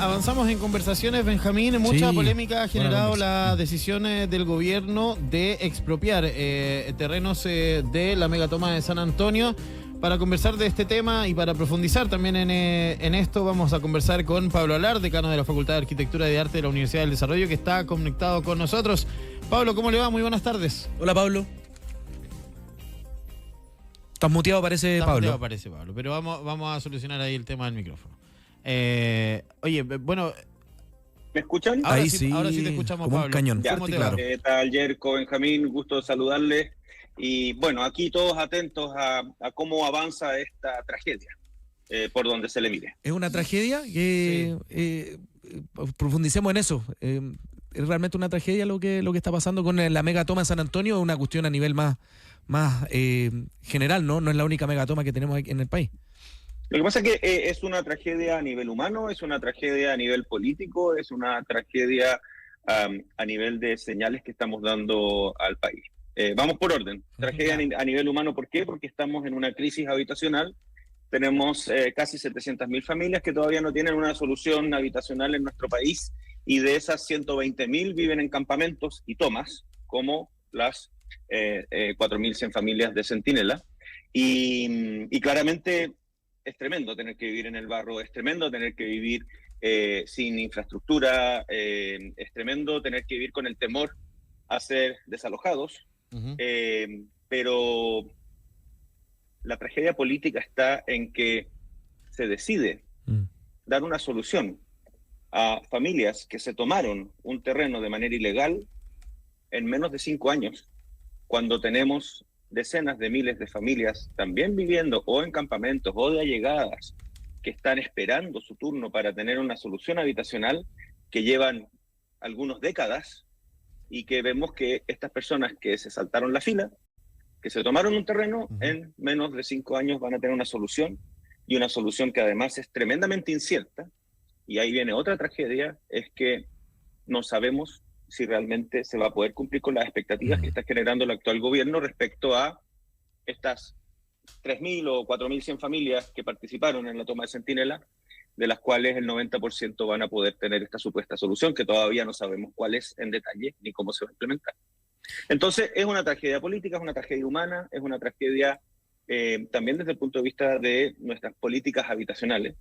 Avanzamos en conversaciones, Benjamín. Mucha polémica ha generado la conversa. decisión del gobierno de expropiar terrenos de la megatoma de San Antonio. Para conversar de este tema y para profundizar también en esto, vamos a conversar con Pablo Alar, decano de la Facultad de Arquitectura y Arte de la Universidad del Desarrollo, que está conectado con nosotros. Pablo, ¿cómo le va? Muy buenas tardes. Hola, Pablo. Estás muteado, parece, Está Pablo. muteado, parece, Pablo, pero vamos a solucionar ahí el tema del micrófono. Oye, bueno... ¿Me escuchan? Ahora Ahí sí, ahora sí te escuchamos, como Pablo. un cañón, Ya, fuerte y claro. ¿Qué tal, Yerko, Benjamín? Gusto de saludarles. Y bueno, aquí todos atentos a cómo avanza esta tragedia, por donde se le mire. Es una tragedia que profundicemos en eso. Es realmente una tragedia lo que está pasando con la megatoma de San Antonio. Es una cuestión a nivel más general, ¿no? No es la única megatoma que tenemos aquí en el país. Lo que pasa es que es una tragedia a nivel humano, es una tragedia a nivel político, es una tragedia a nivel de señales que estamos dando al país. Vamos por orden. Tragedia a nivel humano, ¿por qué? Porque estamos en una crisis habitacional. Tenemos casi 700.000 familias que todavía no tienen una solución habitacional en nuestro país, y de esas 120.000 viven en campamentos y tomas, como las 4.100 familias de Centinela. Y claramente es tremendo tener que vivir en el barro, es tremendo tener que vivir sin infraestructura, es tremendo tener que vivir con el temor a ser desalojados. Uh-huh. Pero la tragedia política está en que se decide dar una solución a familias que se tomaron un terreno de manera ilegal en menos de 5 años, cuando tenemos decenas de miles de familias también viviendo o en campamentos o de allegadas que están esperando su turno para tener una solución habitacional, que llevan algunas décadas, y que vemos que estas personas que se saltaron la fila, que se tomaron un terreno, en menos de 5 años van a tener una solución, y una solución que además es tremendamente incierta. Y ahí viene otra tragedia, es que no sabemos si realmente se va a poder cumplir con las expectativas que está generando el actual gobierno respecto a estas 3.000 o 4.100 familias que participaron en la toma de Centinela, de las cuales el 90% van a poder tener esta supuesta solución, que todavía no sabemos cuál es en detalle ni cómo se va a implementar. Entonces, es una tragedia política, es una tragedia humana, es una tragedia también desde el punto de vista de nuestras políticas habitacionales,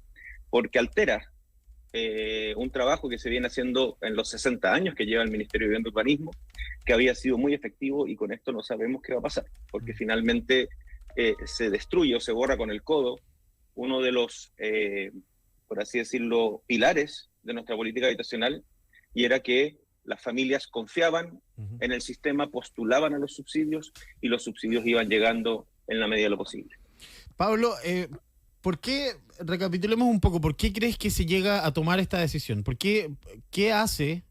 porque altera un trabajo que se viene haciendo en los 60 años que lleva el Ministerio de Vivienda y Urbanismo, que había sido muy efectivo, y con esto no sabemos qué va a pasar, porque finalmente se destruye o se borra con el codo uno de los, por así decirlo, pilares de nuestra política habitacional, y era que las familias confiaban en el sistema, postulaban a los subsidios, y los subsidios iban llegando en la medida de lo posible. Pablo, ¿por qué, recapitulemos un poco, por qué crees que se llega a tomar esta decisión? ¿Qué hace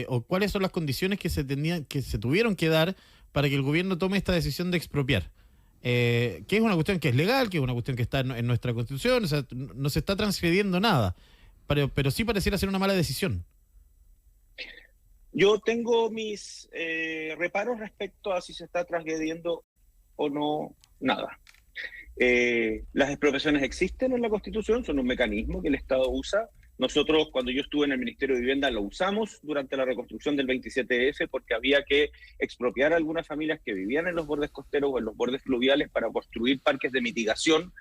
o cuáles son las condiciones que se tuvieron que dar para que el gobierno tome esta decisión de expropiar? Que es una cuestión que es legal, que es una cuestión que está en nuestra Constitución, o sea, no se está transgrediendo nada, pero sí pareciera ser una mala decisión. Yo tengo mis reparos respecto a si se está transgrediendo o no nada. Las expropiaciones existen en la Constitución, son un mecanismo que el Estado usa. Nosotros, cuando yo estuve en el Ministerio de Vivienda, lo usamos durante la reconstrucción del 27F, porque había que expropiar a algunas familias que vivían en los bordes costeros o en los bordes fluviales para construir parques de mitigación,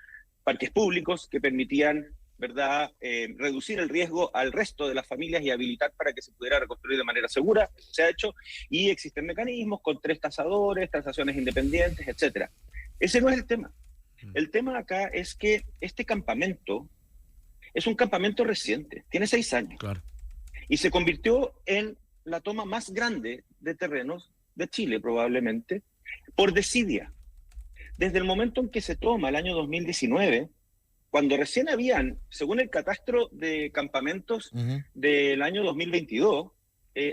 parques públicos que permitían, ¿verdad?, reducir el riesgo al resto de las familias y habilitar para que se pudiera reconstruir de manera segura. Se ha hecho, y existen mecanismos con 3 tasadores, tasaciones independientes, etcétera. Ese no es el tema. El tema acá es que este campamento es un campamento reciente, tiene 6 años. Claro. Y se convirtió en la toma más grande de terrenos de Chile, probablemente, por desidia. Desde el momento en que se toma, el año 2019, cuando recién habían, según el catastro de campamentos del año 2022,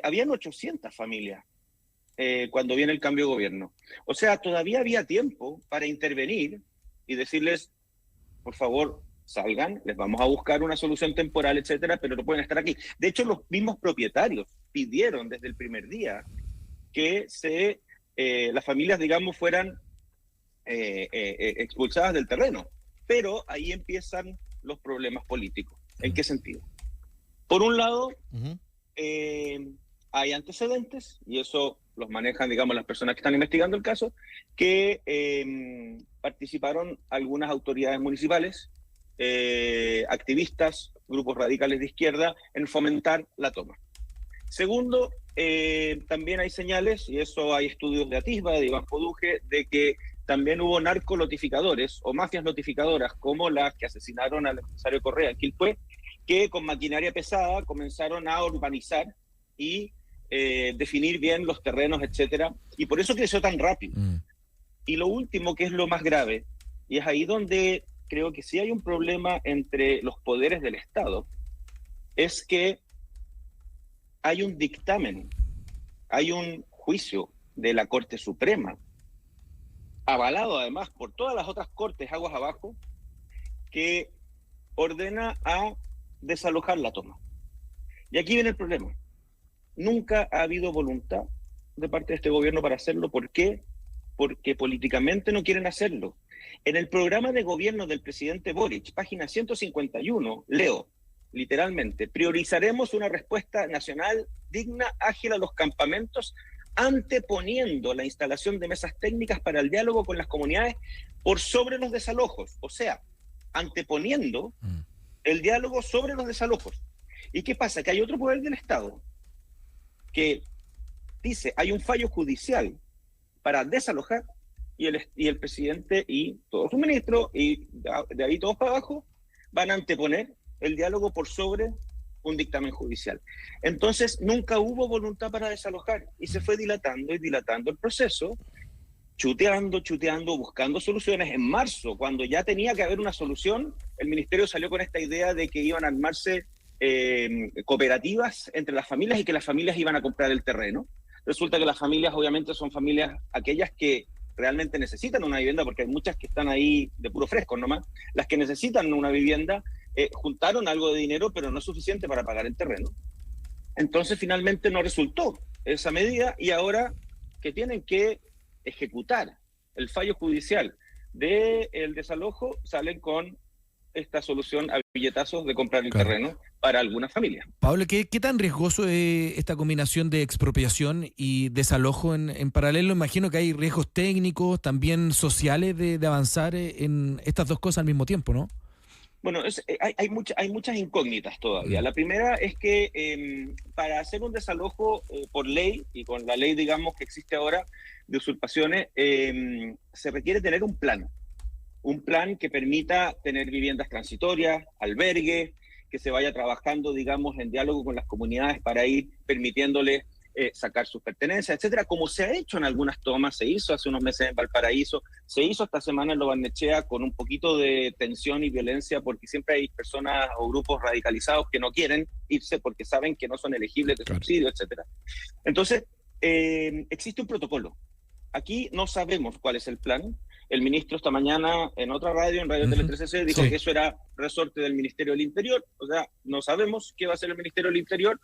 habían 800 familias cuando viene el cambio de gobierno. O sea, todavía había tiempo para intervenir y decirles, por favor, salgan, les vamos a buscar una solución temporal, etcétera, pero no pueden estar aquí. De hecho, los mismos propietarios pidieron desde el primer día que las familias, digamos, fueran expulsadas del terreno. Pero ahí empiezan los problemas políticos. ¿En qué sentido? Por un lado, Ujú. hay antecedentes, y eso los manejan, digamos, las personas que están investigando el caso, que participaron algunas autoridades municipales, activistas, grupos radicales de izquierda, en fomentar la toma. Segundo, también hay señales, y eso hay estudios de Atisba, de Iván Poduje, de que también hubo narconotificadores o mafias notificadoras, como las que asesinaron al empresario Correa en Quilpué, que con maquinaria pesada comenzaron a urbanizar y definir bien los terrenos, etcétera, y por eso creció tan rápido. Y lo último, que es lo más grave, y es ahí donde creo que sí hay un problema entre los poderes del Estado, es que hay un dictamen, hay un juicio de la Corte Suprema, avalado además por todas las otras cortes aguas abajo, que ordena a desalojar la toma. Y aquí viene el problema. Nunca ha habido voluntad de parte de este gobierno para hacerlo. ¿Por qué? Porque políticamente no quieren hacerlo. En el programa de gobierno del presidente Boric, página 151, leo literalmente: priorizaremos una respuesta nacional digna, ágil a los campamentos, anteponiendo la instalación de mesas técnicas para el diálogo con las comunidades por sobre los desalojos. O sea, anteponiendo el diálogo sobre los desalojos. ¿Y qué pasa? Que hay otro poder del Estado que dice, hay un fallo judicial para desalojar, y el presidente y todos sus ministros, y de ahí todos para abajo, van a anteponer el diálogo por sobre un dictamen judicial. Entonces, nunca hubo voluntad para desalojar, y se fue dilatando y dilatando el proceso, chuteando, buscando soluciones. En marzo, cuando ya tenía que haber una solución, el ministerio salió con esta idea de que iban a armarse cooperativas entre las familias y que las familias iban a comprar el terreno. Resulta que las familias obviamente son familias aquellas que realmente necesitan una vivienda, porque hay muchas que están ahí de puro fresco nomás. Las que necesitan una vivienda juntaron algo de dinero, pero no es suficiente para pagar el terreno. Entonces finalmente no resultó esa medida, y ahora que tienen que ejecutar el fallo judicial del desalojo, salen con esta solución a billetazos de comprar el terreno para algunas familias. Pablo, ¿qué tan riesgoso es esta combinación de expropiación y desalojo en paralelo? Imagino que hay riesgos técnicos, también sociales, de avanzar en estas dos cosas al mismo tiempo, ¿no? Bueno, hay muchas incógnitas todavía. La primera es que para hacer un desalojo por ley, y con la ley, digamos, que existe ahora de usurpaciones, se requiere tener un plan que permita tener viviendas transitorias, albergue, que se vaya trabajando, digamos, en diálogo con las comunidades para ir permitiéndoles sacar sus pertenencias, etcétera, como se ha hecho en algunas tomas. Se hizo hace unos meses en Valparaíso, se hizo esta semana en Lo Barnechea, con un poquito de tensión y violencia, porque siempre hay personas o grupos radicalizados que no quieren irse porque saben que no son elegibles de subsidio, etcétera. Entonces, existe un protocolo. Aquí no sabemos cuál es el plan. El ministro esta mañana en otra radio, en Radio Tele 13C, dijo que eso era resorte del Ministerio del Interior. O sea, no sabemos qué va a hacer el Ministerio del Interior,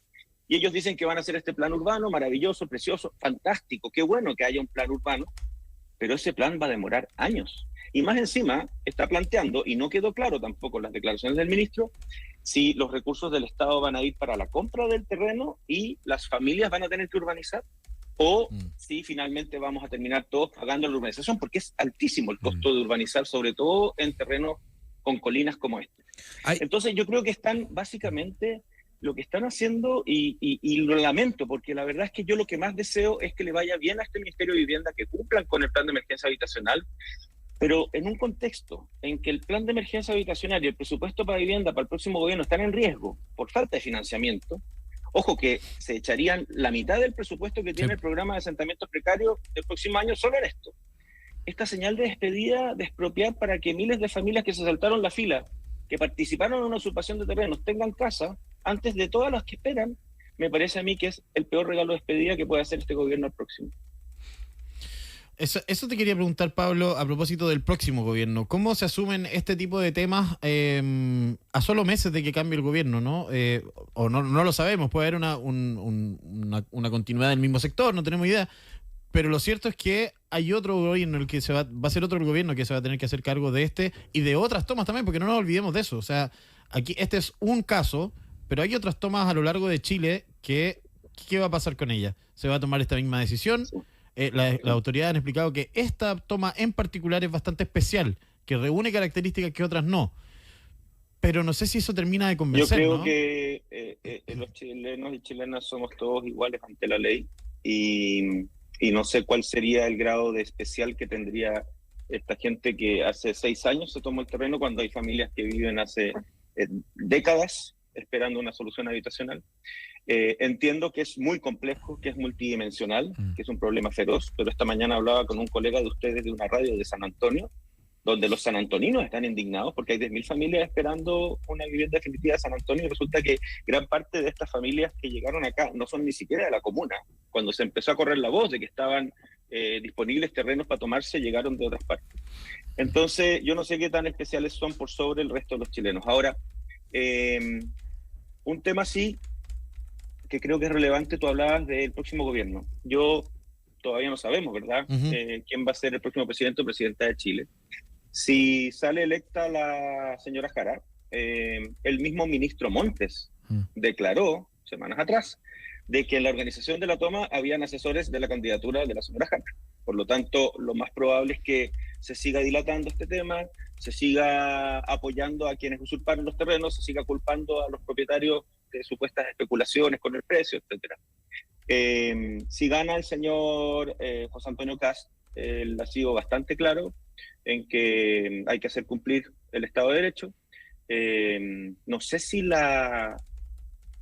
y ellos dicen que van a hacer este plan urbano, maravilloso, precioso, fantástico, qué bueno que haya un plan urbano, pero ese plan va a demorar años. Y más encima está planteando, y no quedó claro tampoco en las declaraciones del ministro, si los recursos del Estado van a ir para la compra del terreno y las familias van a tener que urbanizar, o si finalmente vamos a terminar todos pagando la urbanización, porque es altísimo el costo de urbanizar, sobre todo en terrenos con colinas como este. Entonces yo creo que están básicamente lo que están haciendo, y lo lamento, porque la verdad es que yo lo que más deseo es que le vaya bien a este Ministerio de Vivienda, que cumplan con el plan de emergencia habitacional, pero en un contexto en que el plan de emergencia habitacional y el presupuesto para vivienda para el próximo gobierno están en riesgo por falta de financiamiento. Ojo que se echarían la mitad del presupuesto que tiene el programa de asentamientos precarios del próximo año solo en esto. Esta señal de despedida, de expropiar para que miles de familias que se saltaron la fila, que participaron en una usurpación de terrenos, tengan casa antes de todas las que esperan, me parece a mí que es el peor regalo de despedida que puede hacer este gobierno al próximo. Eso te quería preguntar, Pablo, a propósito del próximo gobierno. ¿Cómo se asumen este tipo de temas a solo meses de que cambie el gobierno, ¿no? O no lo sabemos, puede haber una continuidad del mismo sector, no tenemos idea. Pero lo cierto es que hay otro gobierno, el que va a ser otro el gobierno que se va a tener que hacer cargo de este y de otras tomas también, porque no nos olvidemos de eso. O sea, aquí este es un caso, pero hay otras tomas a lo largo de Chile que, ¿qué va a pasar con ella? ¿Se va a tomar esta misma decisión? Sí. Las autoridades han explicado que esta toma en particular es bastante especial, que reúne características que otras no. Pero no sé si eso termina de convencer, Yo creo ¿no? que los chilenos y chilenas somos todos iguales ante la ley y no sé cuál sería el grado de especial que tendría esta gente que hace 6 años se tomó el terreno, cuando hay familias que viven hace décadas esperando una solución habitacional. Entiendo que es muy complejo, que es multidimensional, que es un problema feroz, pero esta mañana hablaba con un colega de ustedes de una radio de San Antonio, donde los sanantoninos están indignados porque hay 10.000 familias esperando una vivienda definitiva de San Antonio, y resulta que gran parte de estas familias que llegaron acá no son ni siquiera de la comuna. Cuando se empezó a correr la voz de que estaban disponibles terrenos para tomarse, llegaron de otras partes. Entonces, yo no sé qué tan especiales son por sobre el resto de los chilenos. Ahora, un tema sí que creo que es relevante, tú hablabas del próximo gobierno. Todavía no sabemos, ¿verdad? Quién va a ser el próximo presidente o presidenta de Chile. Si sale electa la señora Jara, el mismo ministro Montes declaró semanas atrás de que en la organización de la toma habían asesores de la candidatura de la señora Jara. Por lo tanto, lo más probable es que se siga dilatando este tema, se siga apoyando a quienes usurparon los terrenos, se siga culpando a los propietarios de supuestas especulaciones con el precio, etcétera. Si gana el señor José Antonio Kast, él ha sido bastante claro en que hay que hacer cumplir el Estado de Derecho. No sé si la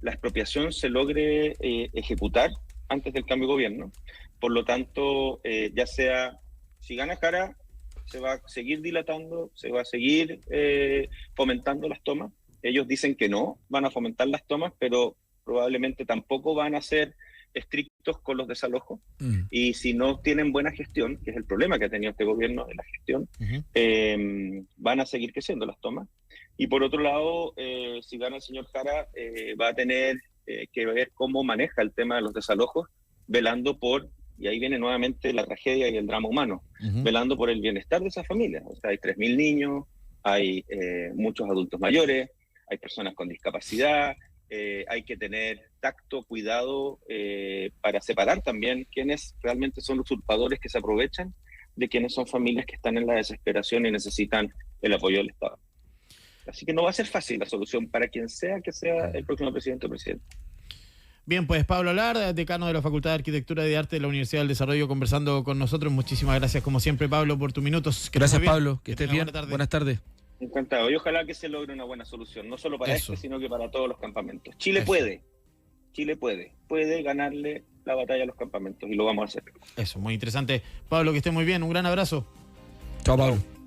expropiación se logre ejecutar antes del cambio de gobierno. Por lo tanto, ya sea, si gana Jara, se va a seguir dilatando, se va a seguir fomentando las tomas. Ellos dicen que no van a fomentar las tomas, pero probablemente tampoco van a ser estrictos con los desalojos. Y si no tienen buena gestión, que es el problema que ha tenido este gobierno de la gestión, van a seguir creciendo las tomas. Y por otro lado, si gana el señor Jara, va a tener que ver cómo maneja el tema de los desalojos, velando por, y ahí viene nuevamente la tragedia y el drama humano, velando por el bienestar de esas familias. O sea, hay 3.000 niños, hay muchos adultos mayores, hay personas con discapacidad, hay que tener tacto, cuidado para separar también quiénes realmente son los usurpadores que se aprovechan de quienes son familias que están en la desesperación y necesitan el apoyo del Estado. Así que no va a ser fácil la solución para quien sea que sea el próximo presidente o presidente. Bien, pues Pablo Alar, decano de la Facultad de Arquitectura y de Arte de la Universidad del Desarrollo, conversando con nosotros. Muchísimas gracias, como siempre, Pablo, por tus minutos. Gracias, Pablo. Que estés bien. Buenas tardes. Encantado. Y ojalá que se logre una buena solución, no solo para sino que para todos los campamentos. Chile puede ganarle la batalla a los campamentos y lo vamos a hacer. Eso, muy interesante. Pablo, que esté muy bien. Un gran abrazo. Chao, Pablo.